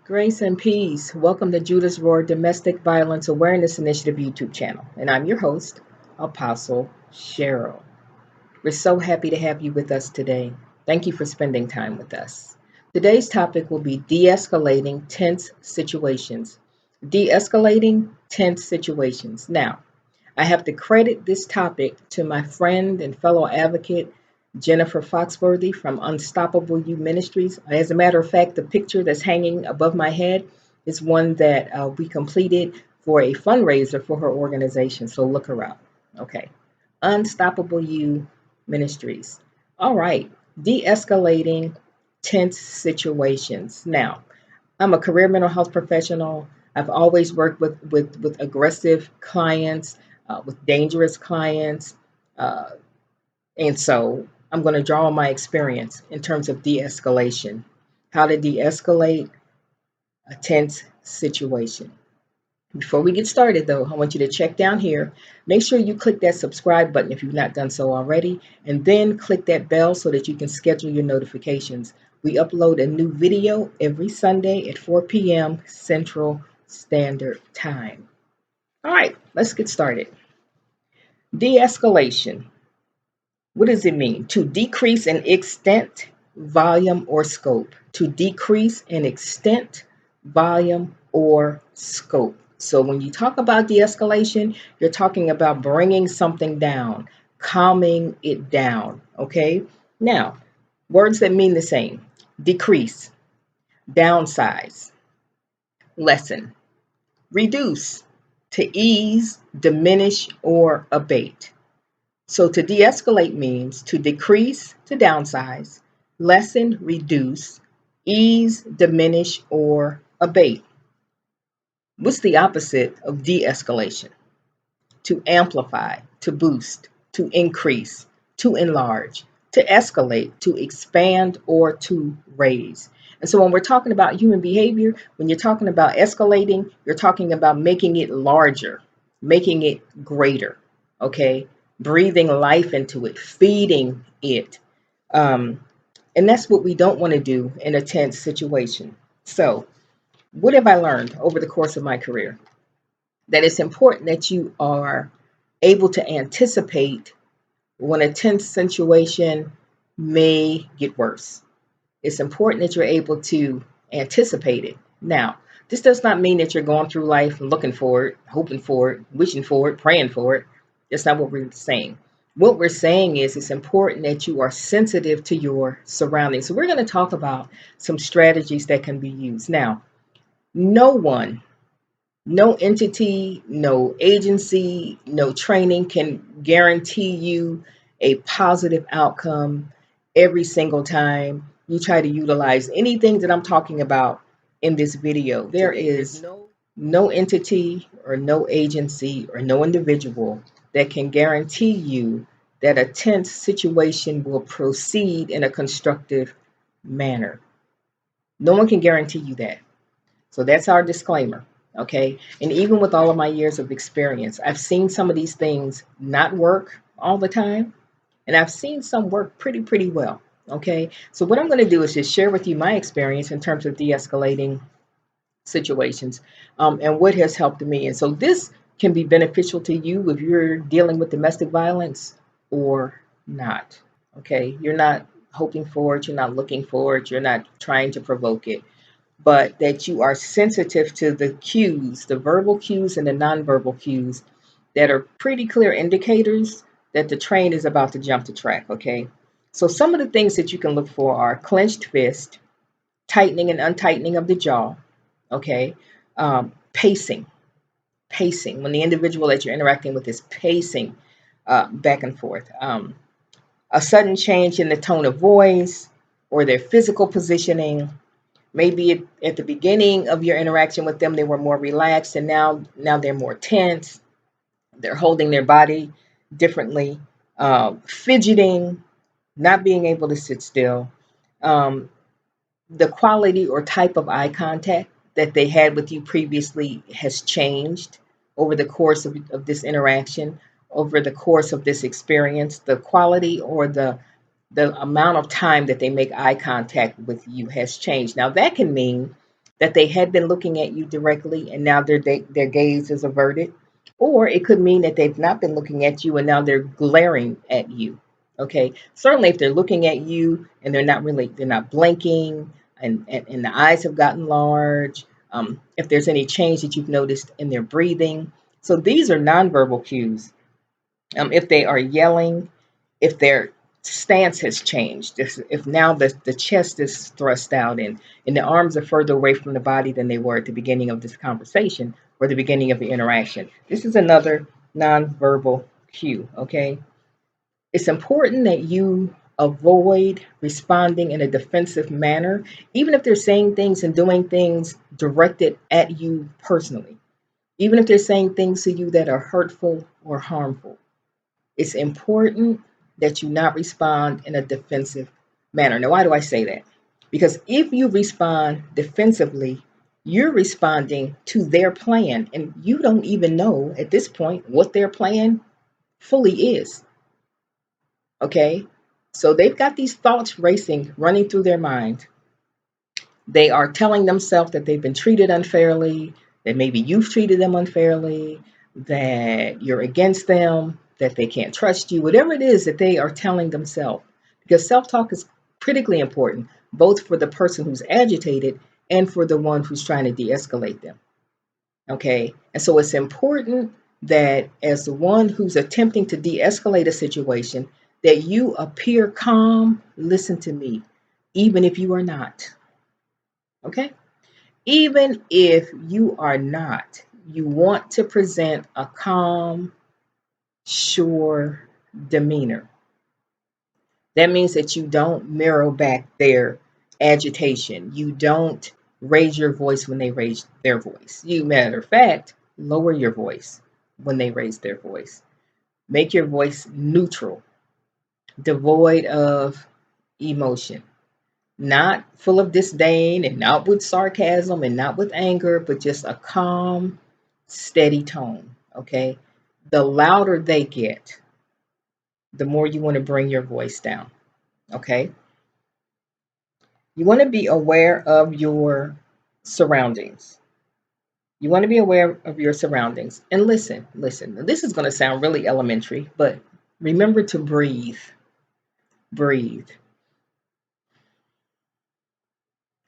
Grace and peace. Welcome to Judah's Roar Domestic Violence Awareness Initiative YouTube channel. And I'm your host, Apostle Cheryl. We're so happy to have you with us today. Thank you for spending time with us. Today's topic will be de-escalating tense situations. De-escalating tense situations. Now, I have to credit this topic to my friend and fellow advocate, Jennifer Foxworthy from Unstoppable You Ministries. As a matter of fact, the picture that's hanging above my head is one that we completed for a fundraiser for her organization. So look her up. Okay. Unstoppable You Ministries. All right. De-escalating tense situations. Now, I'm a career mental health professional. I've always worked with aggressive clients, with dangerous clients. Uh, and so I'm going to draw on my experience in terms of de-escalation, how to de-escalate a tense situation. Before we get started, though, I want you to check down here. Make sure you click that subscribe button if you've not done so already, and then click that bell so that you can schedule your notifications. We upload a new video every Sunday at 4 p.m. Central Standard Time. All right, let's get started. De-escalation. What does it mean? To decrease in extent, volume, or scope. To decrease in extent, volume, or scope. So when you talk about de-escalation, you're talking about bringing something down, calming it down, okay? Now, words that mean the same. Decrease, downsize, lessen, reduce, to ease, diminish, or abate. So to de-escalate means to decrease, to downsize, lessen, reduce, ease, diminish, or abate. What's the opposite of de-escalation? To amplify, to boost, to increase, to enlarge, to escalate, to expand, or to raise. And so when we're talking about human behavior, when you're talking about escalating, you're talking about making it larger, making it greater, okay? Breathing life into it, feeding it. And that's what we don't want to do in a tense situation. So what have I learned over the course of my career? That it's important that you are able to anticipate when a tense situation may get worse. It's important that you're able to anticipate it. Now, this does not mean that you're going through life looking for it, hoping for it, wishing for it, praying for it. That's not what we're saying. What we're saying is it's important that you are sensitive to your surroundings. So we're going to talk about some strategies that can be used. Now, no one, no entity, no agency, no training can guarantee you a positive outcome every single time you try to utilize anything that I'm talking about in this video. There is no entity or no agency or no individual that can guarantee you that a tense situation will proceed in a constructive manner. No one can guarantee you that. So that's our disclaimer. Okay. And even with all of my years of experience, I've seen some of these things not work all the time. And I've seen some work pretty well. Okay. So what I'm going to do is just share with you my experience in terms of de-escalating situations and what has helped me. And so this can be beneficial to you if you're dealing with domestic violence or not. Okay. You're not hoping for it. You're not looking for it. You're not trying to provoke it, but that you are sensitive to the cues, the verbal cues and the nonverbal cues that are pretty clear indicators that the train is about to jump the track, okay? So some of the things that you can look for are clenched fist, tightening and untightening of the jaw, okay? Pacing, when the individual that you're interacting with is pacing back and forth. A sudden change in the tone of voice or their physical positioning. Maybe at the beginning of your interaction with them, they were more relaxed, and now they're more tense. They're holding their body differently, fidgeting, not being able to sit still. The quality or type of eye contact that they had with you previously has changed over the course of this interaction, over the course of this experience. The quality or the amount of time that they make eye contact with you has changed. Now, that can mean that they had been looking at you directly and now their gaze is averted. Or it could mean that they've not been looking at you and now they're glaring at you. Okay. Certainly if they're looking at you and they're not blinking and the eyes have gotten large, if there's any change that you've noticed in their breathing. So these are nonverbal cues. If they are yelling, if their stance has changed, if now the chest is thrust out and the arms are further away from the body than they were at the beginning of this conversation or the beginning of the interaction. This is another nonverbal cue, okay? It's important that you avoid responding in a defensive manner, even if they're saying things and doing things directed at you personally, even if they're saying things to you that are hurtful or harmful. It's important that you not respond in a defensive manner. Now, why do I say that? Because if you respond defensively, you're responding to their plan, and you don't even know at this point what their plan fully is. Okay? So they've got these thoughts racing, running through their mind. They are telling themselves that they've been treated unfairly, that maybe you've treated them unfairly, that you're against them, that they can't trust you, whatever it is that they are telling themselves. Because self talk is critically important, both for the person who's agitated and for the one who's trying to de escalate them. Okay. And so it's important that as the one who's attempting to de escalate a situation, that you appear calm. Listen to me, even if you are not. Okay. Even if you are not, you want to present a calm, sure demeanor. That means that you don't mirror back their agitation. You don't raise your voice when they raise their voice. You, matter of fact, lower your voice when they raise their voice. Make your voice neutral, devoid of emotion, not full of disdain and not with sarcasm and not with anger, but just a calm, steady tone. Okay. The louder they get, the more you want to bring your voice down. Okay. You want to be aware of your surroundings. You want to be aware of your surroundings and listen, listen. This is going to sound really elementary, but remember to breathe, breathe.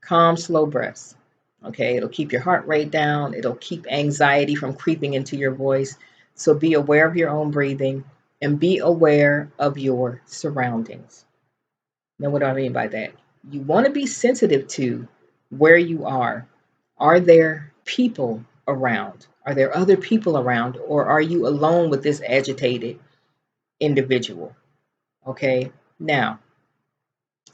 Calm, slow breaths. Okay, it'll keep your heart rate down. It'll keep anxiety from creeping into your voice. So be aware of your own breathing and be aware of your surroundings. Now, what do I mean by that? You want to be sensitive to where you are. Are there people around? Are there other people around? Or are you alone with this agitated individual? Okay, now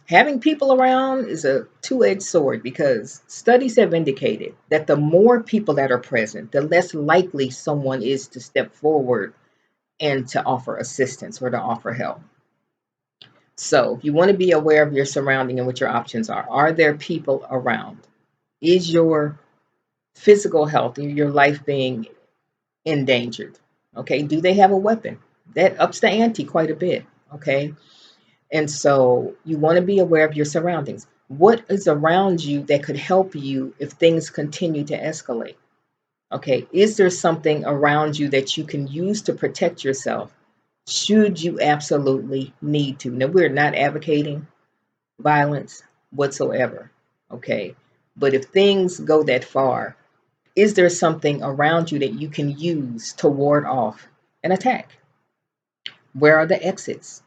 having people around is a two-edged sword because studies have indicated that the more people that are present, the less likely someone is to step forward and to offer assistance or to offer help. So you want to be aware of your surrounding and what your options are. Are there people around? Is your physical health and your life being endangered? Okay, do they have a weapon? That ups the ante quite a bit. Okay, and so you want to be aware of your surroundings. What is around you that could help you if things continue to escalate? Okay, is there something around you that you can use to protect yourself should you absolutely need to? Now, we're not advocating violence whatsoever. Okay, but if things go that far, is there something around you that you can use to ward off an attack? Where are the exits?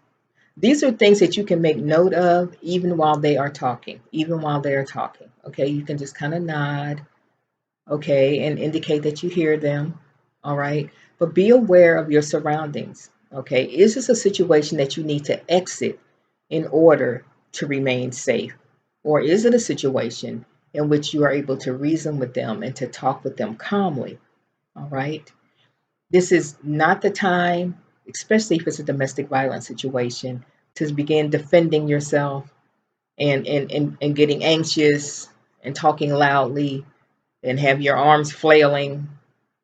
These are things that you can make note of even while they are talking, even while they are talking. Okay, you can just kind of nod, okay, and indicate that you hear them. All right, but be aware of your surroundings. Okay, is this a situation that you need to exit in order to remain safe? Or is it a situation in which you are able to reason with them and to talk with them calmly? All right, this is not the time, especially if it's a domestic violence situation, to begin defending yourself and getting anxious and talking loudly and have your arms flailing.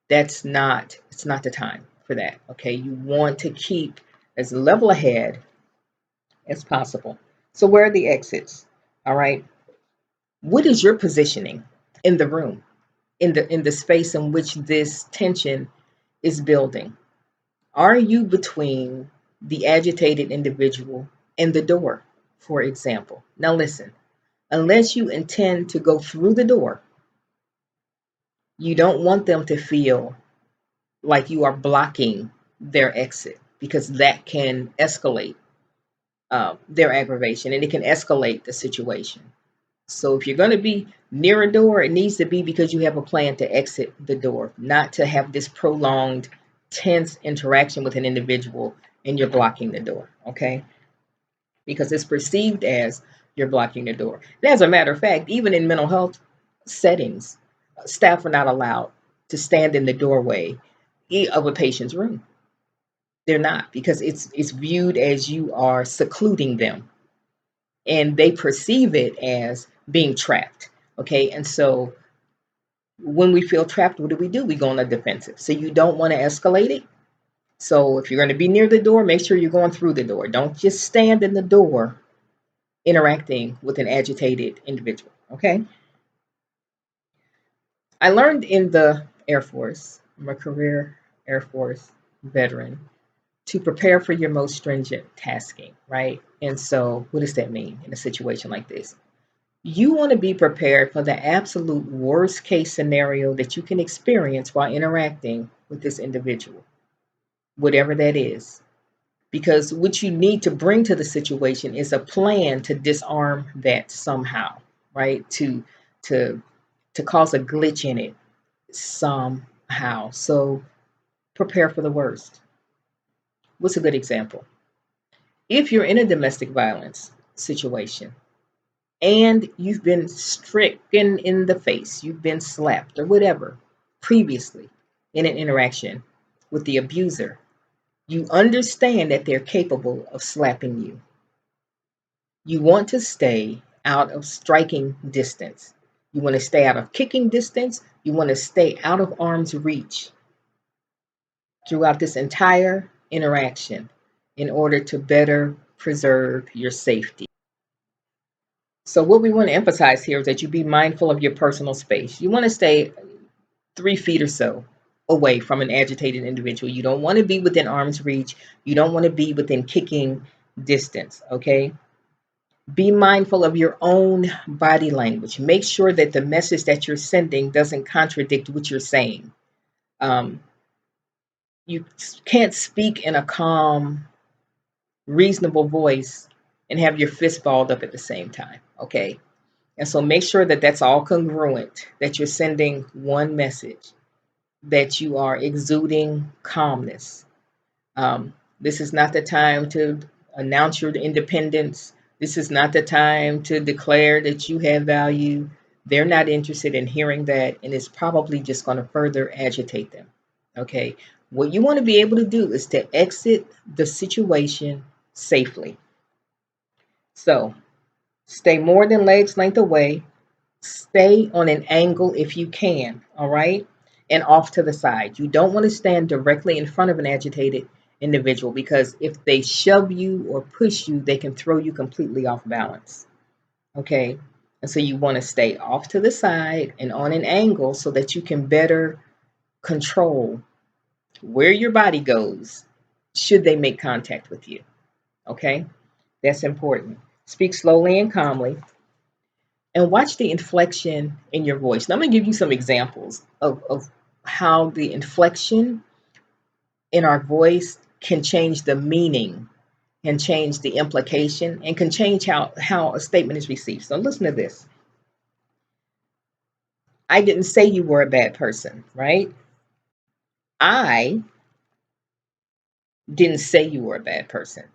It's not the time for that. Okay. You want to keep as level ahead as possible. So where are the exits? All right. What is your positioning? in the room, in the space in which this tension is building? Are you between the agitated individual and the door, for example? Now listen, unless you intend to go through the door, you don't want them to feel like you are blocking their exit, because that can escalate their aggravation, and it can escalate the situation. So if you're going to be near a door, it needs to be because you have a plan to exit the door, not to have this prolonged, tense interaction with an individual and you're blocking the door, okay? Because it's perceived as you're blocking the door. And as a matter of fact, even in mental health settings, staff are not allowed to stand in the doorway of a patient's room. They're not, because it's viewed as you are secluding them, and they perceive it as being trapped. Okay, and so when we feel trapped, what do? We go on the defensive. So you don't want to escalate it. So if you're going to be near the door, make sure you're going through the door. Don't just stand in the door interacting with an agitated individual. Okay. I learned in the Air Force, I'm a career Air Force veteran, to prepare for your most stringent tasking, right? And so what does that mean in a situation like this? You want to be prepared for the absolute worst case scenario that you can experience while interacting with this individual, whatever that is. Because what you need to bring to the situation is a plan to disarm that somehow, right? To to cause a glitch in it somehow. So prepare for the worst. What's a good example? If you're in a domestic violence situation and you've been stricken in the face, you've been slapped or whatever previously in an interaction with the abuser, you understand that they're capable of slapping you. You want to stay out of striking distance. You want to stay out of kicking distance. You want to stay out of arm's reach throughout this entire interaction in order to better preserve your safety. So what we want to emphasize here is that you be mindful of your personal space. You want to stay 3 feet or so away from an agitated individual. You don't want to be within arm's reach. You don't want to be within kicking distance, okay? Be mindful of your own body language. Make sure that the message that you're sending doesn't contradict what you're saying. Um, you can't speak in a calm, reasonable voice and have your fist balled up at the same time, okay? And so make sure that that's all congruent, that you're sending one message, that you are exuding calmness. This is not the time to announce your independence. This is not the time to declare that you have value. They're not interested in hearing that, and it's probably just going to further agitate them. Okay. What you want to be able to do is to exit the situation safely. So stay more than legs length away. Stay on an angle if you can, all right? And off to the side. You don't want to stand directly in front of an agitated individual, because if they shove you or push you, they can throw you completely off balance, okay? And so you want to stay off to the side and on an angle so that you can better control where your body goes should they make contact with you, okay? That's important. Speak slowly and calmly. And watch the inflection in your voice. Now, I'm going to give you some examples of how the inflection in our voice can change the meaning, can change the implication, and can change how a statement is received. So listen to this. I didn't say you were a bad person, right? I didn't say you were a bad person.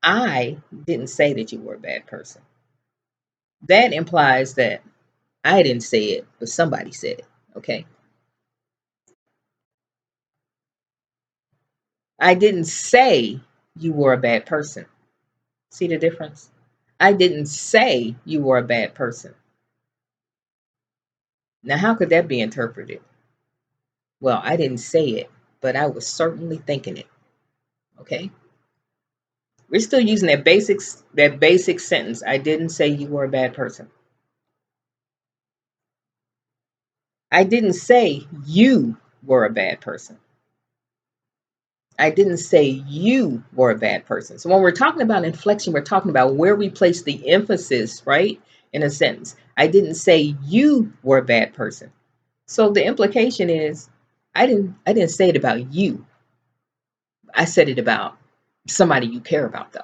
I didn't say that you were a bad person. That implies that I didn't say it, but somebody said it, okay? I didn't say you were a bad person. See the difference? I didn't say you were a bad person. Now, how could that be interpreted? Well, I didn't say it, but I was certainly thinking it. Okay? We're still using that basic sentence. I didn't say you were a bad person. I didn't say you were a bad person. I didn't say you were a bad person. So when we're talking about inflection, we're talking about where we place the emphasis, right? In a sentence. I didn't say you were a bad person. So the implication is I didn't say it about you. I said it about somebody you care about though.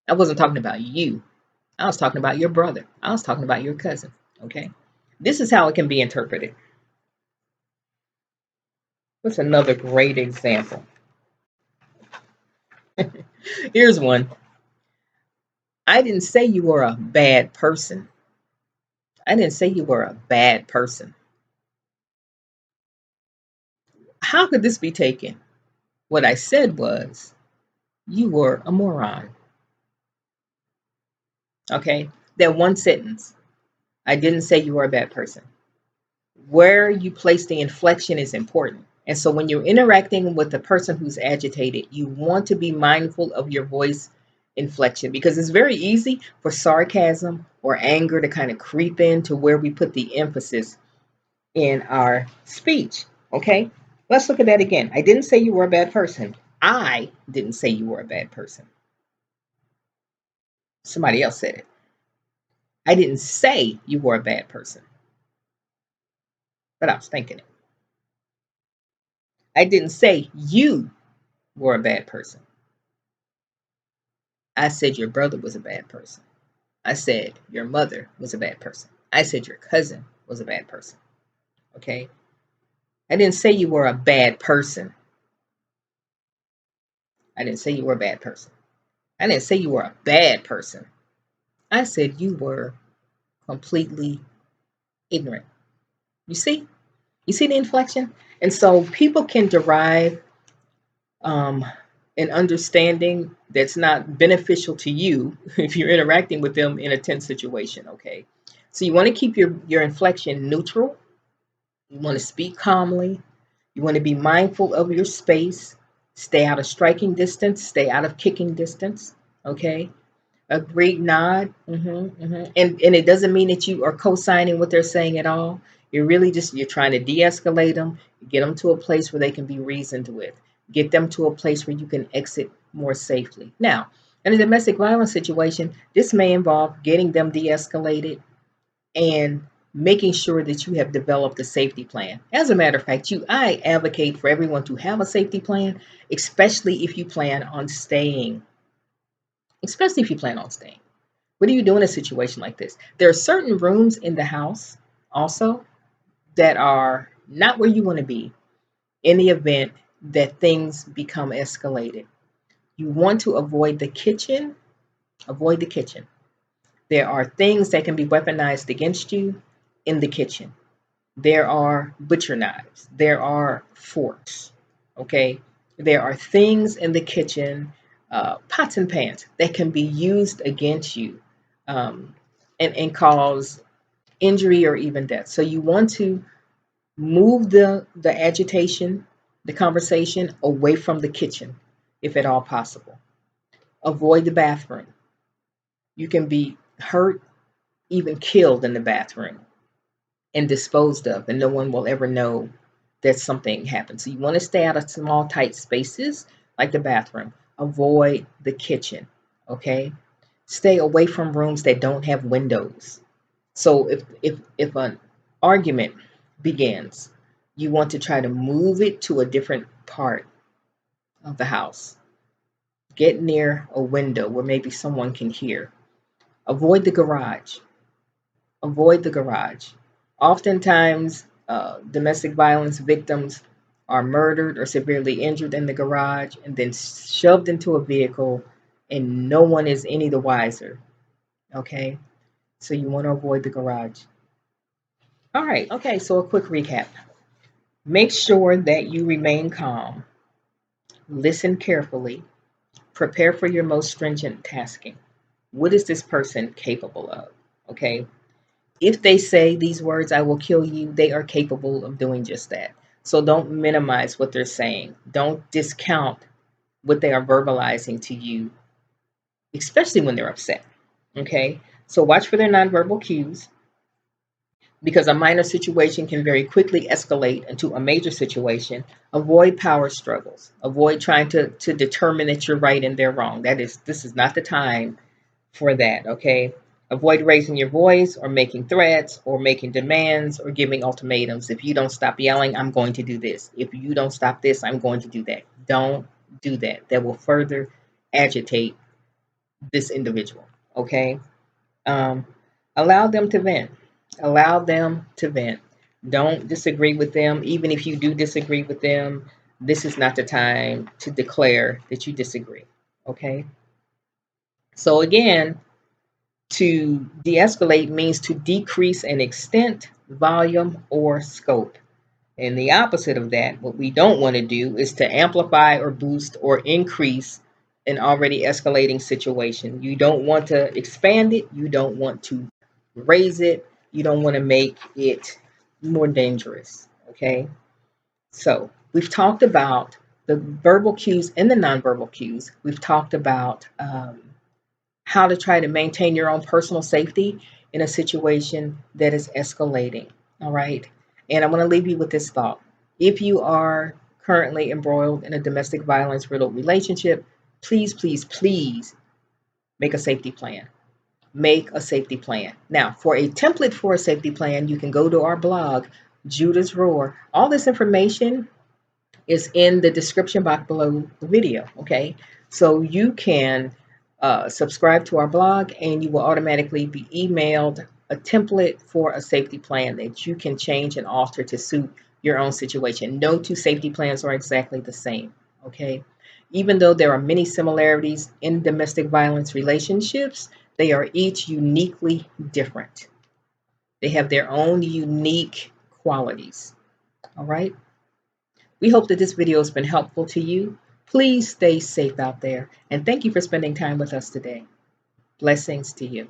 I wasn't talking about you. I was talking about your brother. I was talking about your cousin. Okay. This is how it can be interpreted. What's another great example? Here's one. I didn't say you were a bad person. I didn't say you were a bad person. How could this be taken? What I said was, you were a moron. Okay? That one sentence. I didn't say you were a bad person. Where you place the inflection is important. And so when you're interacting with a person who's agitated, you want to be mindful of your voice inflection because it's very easy for sarcasm or anger to kind of creep into where we put the emphasis in our speech. Okay, let's look at that again. I didn't say you were a bad person. I didn't say you were a bad person. Somebody else said it. I didn't say you were a bad person, but I was thinking it. I didn't say you were a bad person. I said your brother was a bad person. I said your mother was a bad person. I said your cousin was a bad person. Okay. I didn't say you were a bad person. I didn't say you were a bad person. I didn't say you were a bad person. I said you were completely ignorant. You see? You see the inflection? And so people can derive um, an understanding that's not beneficial to you if you're interacting with them in a tense situation. Okay. So you want to keep your inflection neutral. You want to speak calmly. You want to be mindful of your space. Stay out of striking distance. Stay out of kicking distance. Okay. A great nod. And it doesn't mean that you are co-signing what they're saying at all. You're trying to de-escalate them, get them to a place where they can be reasoned with, get them to a place where you can exit more safely. Now, in a domestic violence situation, this may involve getting them de-escalated and making sure that you have developed a safety plan. As a matter of fact, I advocate for everyone to have a safety plan, especially if you plan on staying. Especially if you plan on staying. What do you do in a situation like this? There are certain rooms in the house also that are not where you want to be in the event that things become escalated. You want to avoid the kitchen. Avoid the kitchen. There are things that can be weaponized against you in the kitchen. There are butcher knives. There are forks. Okay. There are things in the kitchen, pots and pans that can be used against you um, and cause injury or even death. So you want to move the agitation, the conversation away from the kitchen, if at all possible. Avoid the bathroom. You can be hurt, even killed in the bathroom and disposed of, and no one will ever know that something happened. So you want to stay out of small, tight spaces like the bathroom. Avoid the kitchen. Okay. Stay away from rooms that don't have windows. So if an argument begins, you want to try to move it to a different part of the house. Get near a window where maybe someone can hear. Avoid the garage. Avoid the garage. Oftentimes, domestic violence victims are murdered or severely injured in the garage and then shoved into a vehicle, and no one is any the wiser. Okay, so you want to avoid the garage. All right, okay, so a quick recap. Make sure that you remain calm, listen carefully, prepare for your most stringent tasking. What is this person capable of? Okay, if they say these words, I will kill you, they are capable of doing just that. So don't minimize what they're saying. Don't discount what they are verbalizing to you, especially when they're upset. Okay. So watch for their nonverbal cues. because a minor situation can very quickly escalate into a major situation. Avoid power struggles. Avoid trying to determine that you're right and they're wrong. This is not the time for that, okay? Avoid raising your voice or making threats or making demands or giving ultimatums. If you don't stop yelling, I'm going to do this. If you don't stop this, I'm going to do that. Don't do that. That will further agitate this individual, okay? Um, Allow them to vent. Allow them to vent. Don't disagree with them. Even if you do disagree with them, this is not the time to declare that you disagree, okay? So again, to de-escalate means to decrease in extent, volume, or scope. And the opposite of that, what we don't want to do is to amplify or boost or increase an already escalating situation. You don't want to expand it. You don't want to raise it. You don't want to make it more dangerous. Okay. So we've talked about the verbal cues and the nonverbal cues. We've talked about how to try to maintain your own personal safety in a situation that is escalating. All right. And I want to leave you with this thought. If you are currently embroiled in a domestic violence riddled relationship, please, please, please make a safety plan. Make a safety plan. Now, for a template for a safety plan, you can go to our blog, Judah's Roar. All this information is in the description box below the video. Okay, so you can subscribe to our blog and you will automatically be emailed a template for a safety plan that you can change and alter to suit your own situation. No two safety plans are exactly the same. Okay, even though there are many similarities in domestic violence relationships, they are each uniquely different. They have their own unique qualities. All right. We hope that this video has been helpful to you. Please stay safe out there, and thank you for spending time with us today. Blessings to you.